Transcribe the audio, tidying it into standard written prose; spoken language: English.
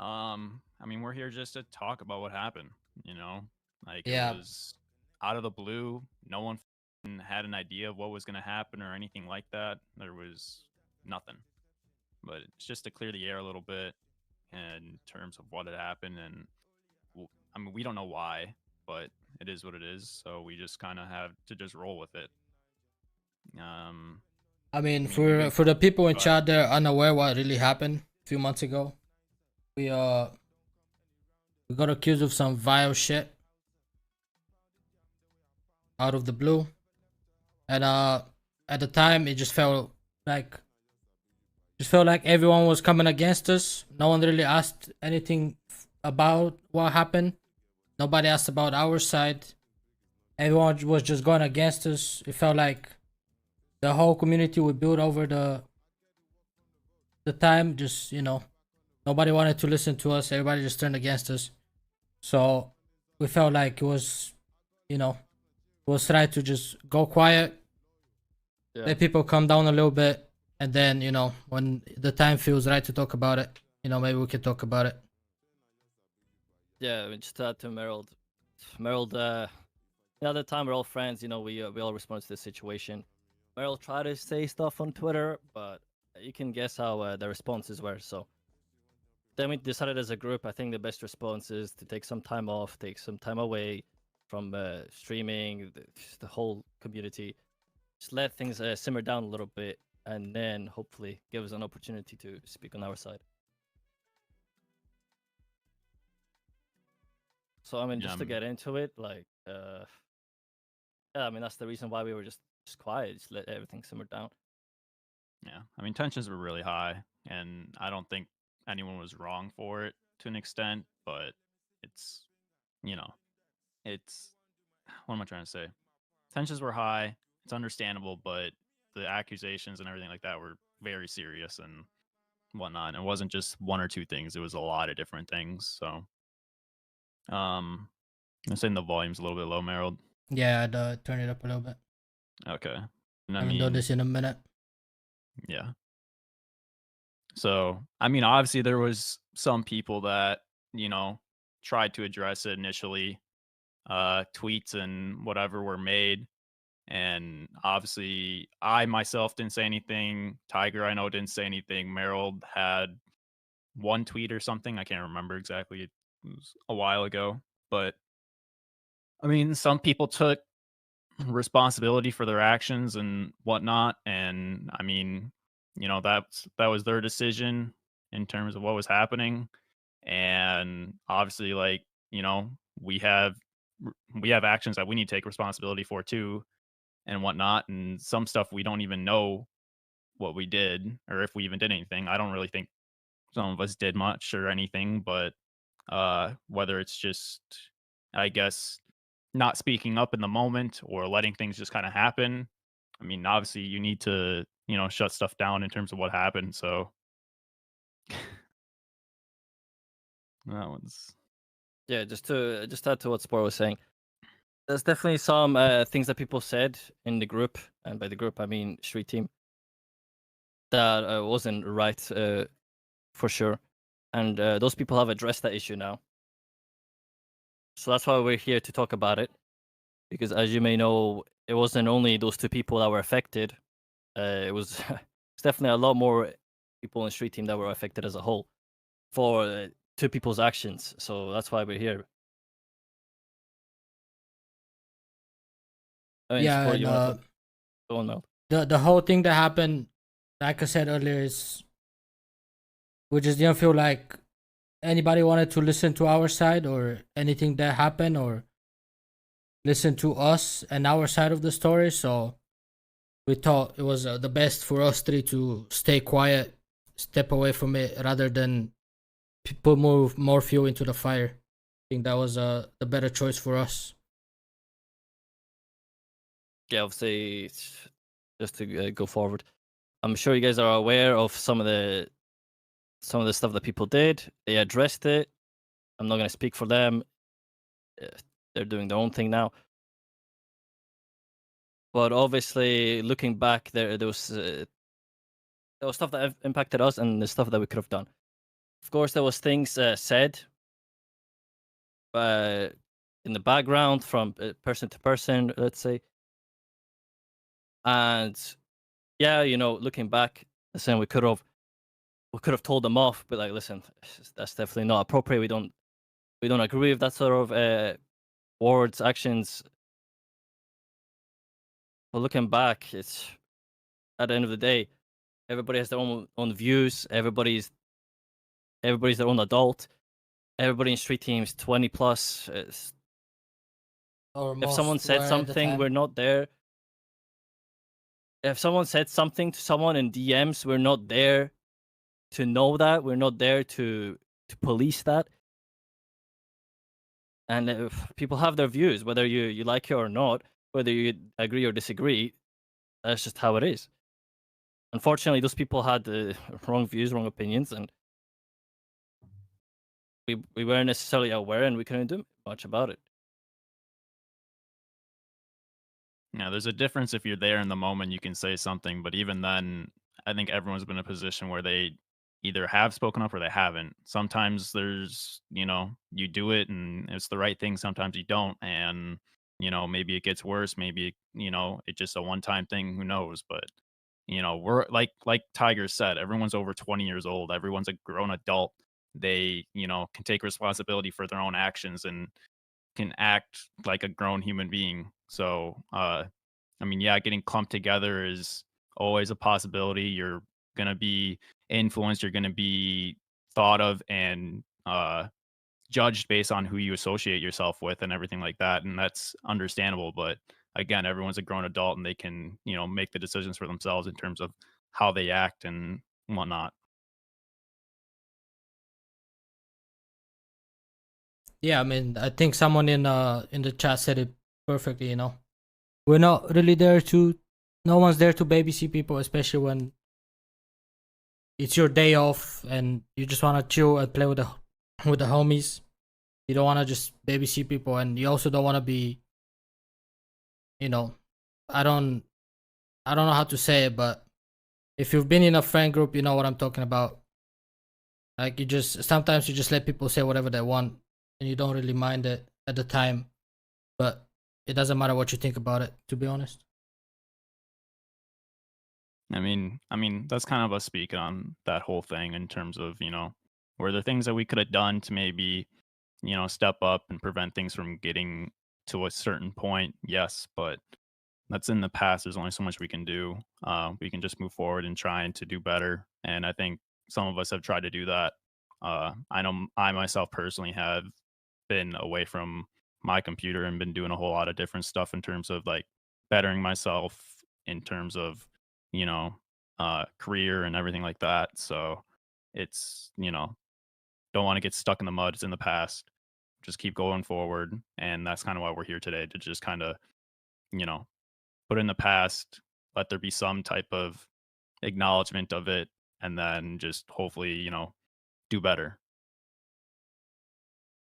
I mean, we're here just to talk about what happened. You know, like it Yeah, was out of the blue. No one had an idea of what was going to happen or anything like that. There was nothing. But it's just to clear the air a little bit in terms of what had happened. And I mean, we don't know why, but it is what it is. So we just kind of have to just roll with it. Um, I mean, I mean, we went. for the people in Go ahead. chat, they're unaware what really happened a few months ago. We uh we got accused of some vile shit out of the blue, and at the time it just felt like everyone was coming against us. No one really asked anything about what happened. Nobody asked about our side. Everyone was just going against us. It felt like the whole community we built over the time, just nobody wanted to listen to us. Everybody just turned against us. So we felt like it was right to just go quiet, Yeah. let people calm down a little bit, and then when the time feels right to talk about it, maybe we can talk about it. Yeah, I mean, just to add to Merald. Merald, at the time we're all friends. We all respond to this situation. Merald tried to say stuff on Twitter, but you can guess how the responses were. So then we decided as a group. I think the best response is to take some time off, take some time away from streaming, the whole community. Just let things simmer down a little bit, and then hopefully give us an opportunity to speak on our side. So I mean, Yeah, just to get into it, yeah, I mean that's the reason why we were just quiet, just let everything simmer down. yeah. I mean, tensions were really high, and I don't think anyone was wrong for it to an extent, but it's, you know, it's what am I trying to say? Tensions were high. It's understandable, but the accusations and everything like that were very serious and whatnot. It wasn't just one or two things; it was a lot of different things. So, I'm saying the volume's a little bit low, Merald. Yeah, I'd turn it up a little bit. Okay, and I I haven't done mean, this in a minute. yeah. So, I mean, obviously there was some people that, you know, tried to address it initially. Tweets and whatever were made. And obviously I myself didn't say anything. Tiger, I know, didn't say anything. Merald had one tweet or something. I can't remember exactly. It was a while ago. But I mean, some people took responsibility for their actions and whatnot. And I mean, that was their decision in terms of what was happening. And obviously, like, you know, we have we have actions that we need to take responsibility for too and whatnot. And some stuff we don't even know what we did or if we even did anything. I don't really think some of us did much or anything, but whether it's just, I guess, not speaking up in the moment or letting things just kind of happen. I mean, obviously you need to, shut stuff down in terms of what happened. So that was Yeah, just add to what Sport was saying. There's definitely some things that people said in the group, and by the group I mean Street Team, that wasn't right for sure. And those people have addressed that issue now. So that's why we're here to talk about it. Because as you may know, it wasn't only those two people that were affected. It was it's definitely a lot more people in Street Team that were affected as a whole for two people's actions. So that's why we're here. I mean, Yeah, Sport, and you want to talk? Go on, Mel. the whole thing that happened, like I said earlier, is we just didn't feel like anybody wanted to listen to our side or anything that happened or listen to us and our side of the story. So we thought it was the best for us three to stay quiet, step away from it, rather than put more fuel into the fire. I think that was the better choice for us. Yeah, obviously, just to go forward, I'm sure you guys are aware of some of the stuff that people did. They addressed it. I'm not going to speak for them. Uh, They're doing their own thing now. But obviously, looking back, there was stuff that impacted us and the stuff that we could have done. Of course, there was things said uh, in the background from person to person, let's say, and yeah, looking back, saying we could have told them off, but like, listen, that's definitely not appropriate. We don't agree with that sort of words, actions. But looking back, it's at the end of the day, everybody has their own views. Everybody's their own adult. Everybody in street teams 20 plus. Or If someone most said were at the something, we're time. not there. If someone said something to someone in DMs, we're not there to know that. We're not there to police that. And if people have their views, whether you like it or not, whether you agree or disagree, that's just how it is. Unfortunately, those people had wrong views, wrong opinions, and we weren't necessarily aware, and we couldn't do much about it. Yeah, there's a difference if you're there in the moment, you can say something, but even then, I think everyone's been in a position where they either have spoken up or they haven't. Sometimes you do it and it's the right thing, sometimes you don't. And, maybe it gets worse, maybe, it's just a one-time thing, who knows? But, we're like Tiger said, everyone's over 20 years old, everyone's a grown adult. They, can take responsibility for their own actions and can act like a grown human being. So, I mean, yeah, getting clumped together is always a possibility. You're gonna be influenced. You're gonna be thought of and judged based on who you associate yourself with and everything like that, and that's understandable. But again, everyone's a grown adult and they can, make the decisions for themselves in terms of how they act and whatnot. Yeah, I mean, I think someone in the chat said it perfectly. We're not really there to. No one's there to babysit people, especially when it's your day off and you just want to chill and play with the homies. You don't want to just babysit people, and you also don't want to be. You know, I don't. I don't know how to say it, but if you've been in a friend group, you know what I'm talking about. Like sometimes you just let people say whatever they want, and you don't really mind it at the time, but it doesn't matter what you think about it, to be honest. I mean, that's kind of us speaking on that whole thing in terms of, were there things that we could have done to maybe, step up and prevent things from getting to a certain point? Yes, but that's in the past. There's only so much we can do. We can just move forward and trying to do better. And I think some of us have tried to do that. I know I myself personally have been away from my computer and been doing a whole lot of different stuff in terms of like bettering myself in terms of, you know, career and everything like that. So it's, don't want to get stuck in the mud. It's in the past. Just keep going forward. And that's kind of why we're here today, to just kind of, you know, put in the past, let there be some type of acknowledgement of it, and then just hopefully, do better.